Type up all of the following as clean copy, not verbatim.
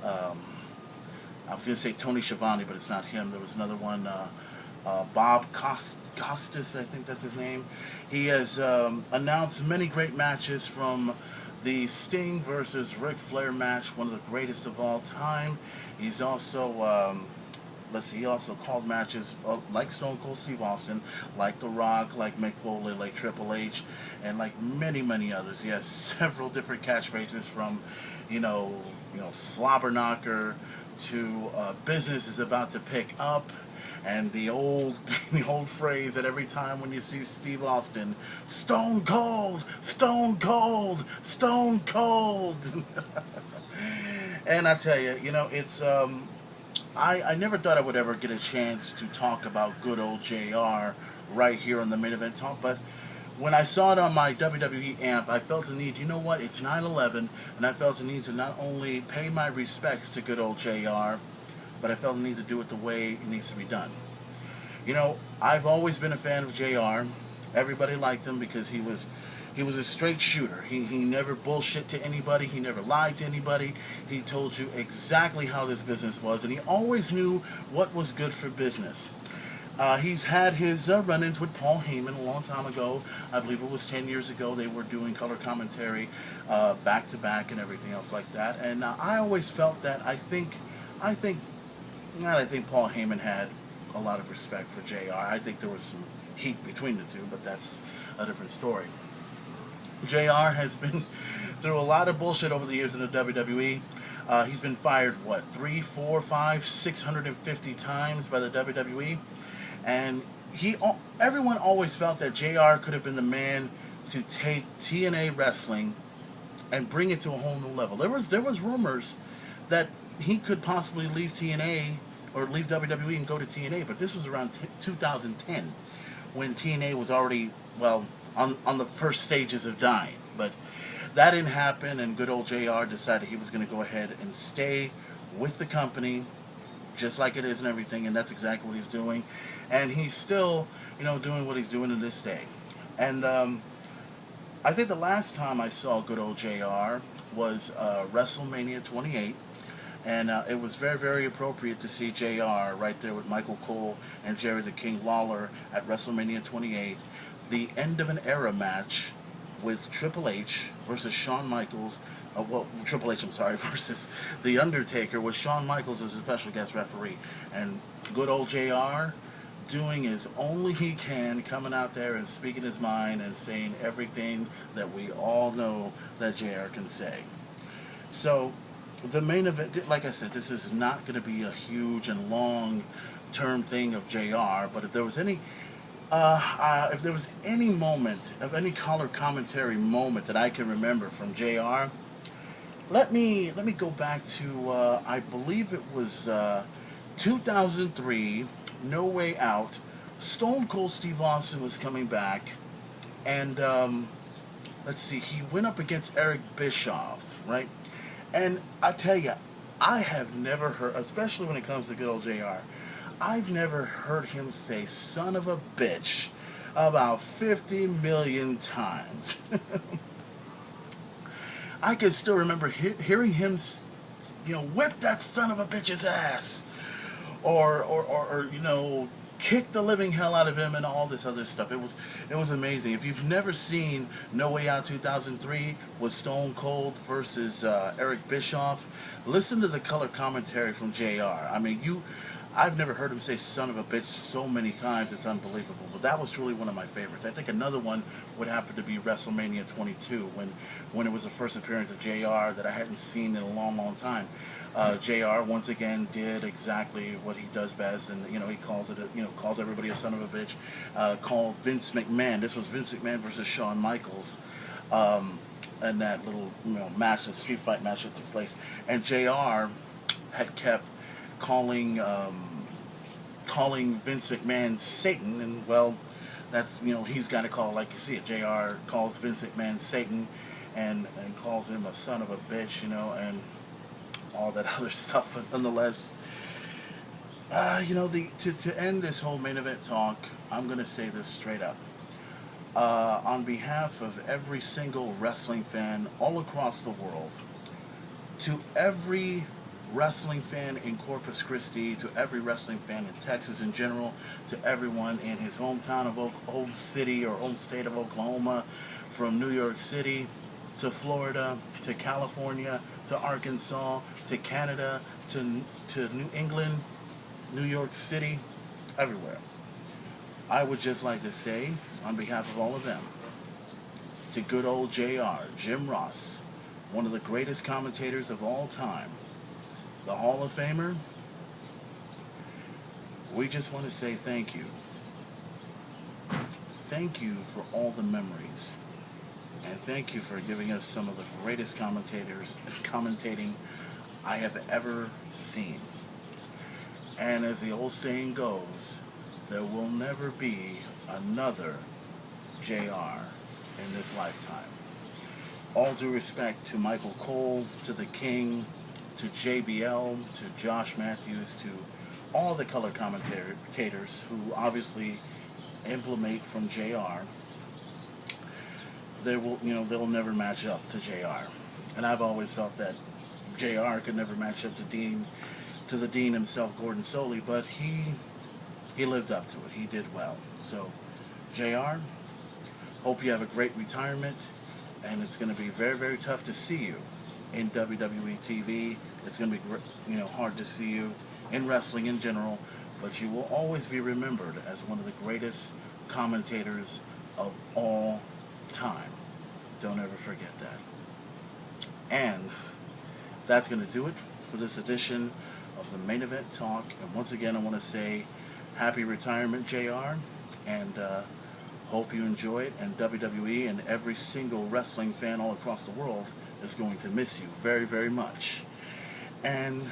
Um, I was going to say Tony Schiavone, but it's not him. There was another one, Bob Costas, I think that's his name. He has announced many great matches, from the Sting versus Ric Flair match, one of the greatest of all time. He's also, let's see, he also called matches like Stone Cold Steve Austin, like The Rock, like Mick Foley, like Triple H, and like many, many others. He has several different catchphrases, from, you know, slobber knocker to business is about to pick up, and the old the old phrase that every time when you see Steve Austin, Stone Cold, Stone Cold, Stone Cold. And I tell you, it's I never thought I would ever get a chance to talk about good old JR right here on the main event talk, but when I saw it on my WWE amp, I felt the need, you know what, it's 9/11, and I felt the need to not only pay my respects to good old JR, but I felt the need to do it the way it needs to be done. I've always been a fan of JR. Everybody liked him because he was a straight shooter. He never bullshit to anybody. He never lied to anybody. He told you exactly how this business was, and he always knew what was good for business. He's had his run-ins with Paul Heyman a long time ago. I believe it was 10 years ago. They were doing color commentary back to back and everything else like that. And I always felt that I think, well, I think Paul Heyman had a lot of respect for JR. I think there was some heat between the two, but that's a different story. JR has been through a lot of bullshit over the years in the WWE. He's been fired, what, 3, 4, 5, 650 times by the WWE? And everyone always felt that JR could have been the man to take TNA wrestling and bring it to a whole new level. There was rumors that he could possibly leave TNA or leave WWE and go to TNA, but this was around 2010, when TNA was already, well, on the first stages of dying. But that didn't happen, and good old JR decided he was going to go ahead and stay with the company, just like it is and everything, and that's exactly what he's doing. And he's still, doing what he's doing to this day. And I think the last time I saw good old JR was WrestleMania 28. And it was very, very appropriate to see JR right there with Michael Cole and Jerry the King Lawler at WrestleMania 28, the end of an era match with Triple H versus Shawn Michaels. Triple H, I'm sorry, versus The Undertaker, with Shawn Michaels as a special guest referee. And good old JR doing as only he can, coming out there and speaking his mind and saying everything that we all know that JR can say. So, the main event, like I said, this is not going to be a huge and long-term thing of JR. But if there was any moment of any color commentary moment that I can remember from JR, let me go back to I believe it was 2003, No Way Out. Stone Cold Steve Austin was coming back, and let's see, he went up against Eric Bischoff, right? And I tell you, I have never heard, especially when it comes to good old JR, I've never heard him say son of a bitch about 50 million times. I can still remember hearing him, whip that son of a bitch's ass. Or kick the living hell out of him and all this other stuff. It was amazing. If you've never seen No Way Out 2003 with Stone Cold versus Eric Bischoff, listen to the color commentary from JR. I mean, I've never heard him say son of a bitch so many times, it's unbelievable. But that was truly one of my favorites. I think another one would happen to be WrestleMania 22, when it was the first appearance of JR that I hadn't seen in a long, long time. JR once again did exactly what he does best, and he calls everybody a son of a bitch. Called Vince McMahon. This was Vince McMahon versus Shawn Michaels, and that little match, the street fight match that took place. And JR had kept calling Vince McMahon Satan, and well, that's he's got to call like you see it. JR calls Vince McMahon Satan, and calls him a son of a bitch, and all that other stuff. But nonetheless, to end this whole main event talk, I'm gonna say this straight up. On behalf of every single wrestling fan all across the world, to every wrestling fan in Corpus Christi, to every wrestling fan in Texas in general, to everyone in his hometown of home city or home state of Oklahoma, from New York City to Florida to California to Arkansas to Canada to New England, New York City, everywhere. I would just like to say, on behalf of all of them, to good old JR, Jim Ross, one of the greatest commentators of all time, the Hall of Famer, we just want to say thank you. Thank you for all the memories. And thank you for giving us some of the greatest commentators and commentating I have ever seen. And as the old saying goes, there will never be another JR in this lifetime. All due respect to Michael Cole, to the King, to JBL, to Josh Matthews, to all the color commentators who obviously implement from JR. They'll never match up to JR. And I've always felt that JR could never match up to the Dean himself, Gordon Soley, but he lived up to it. He did well. So, JR, hope you have a great retirement, and it's going to be very, very tough to see you in WWE TV. It's going to be, hard to see you in wrestling in general, but you will always be remembered as one of the greatest commentators of all time. Don't ever forget that. And that's going to do it for this edition of the Main Event Talk. And once again, I want to say happy retirement, JR, and hope you enjoy it. And WWE and every single wrestling fan all across the world is going to miss you very, very much. And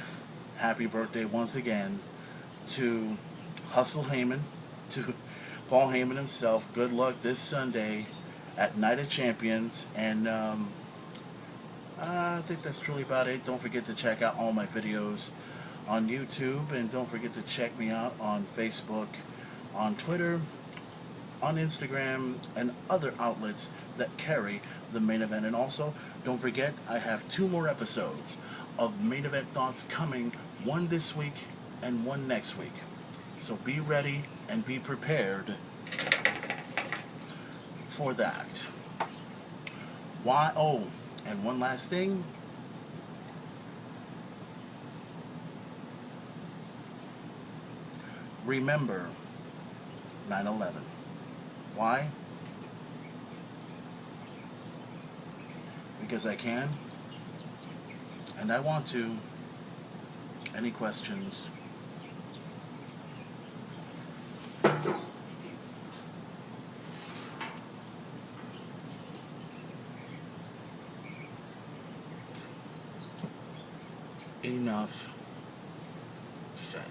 happy birthday once again to Hustle Heyman, to Paul Heyman himself. Good luck this Sunday at Night of Champions. And I think that's truly about it. Don't forget to check out all my videos on YouTube, and don't forget to check me out on Facebook, on Twitter, on Instagram, and other outlets that carry the Main Event. And also, don't forget, I have 2 more episodes of Main Event Thoughts coming, one this week and one next week. So be ready and be prepared for that. Oh, and one last thing. Remember 9/11. Why? Because I can, and I want to. Any questions? Enough said.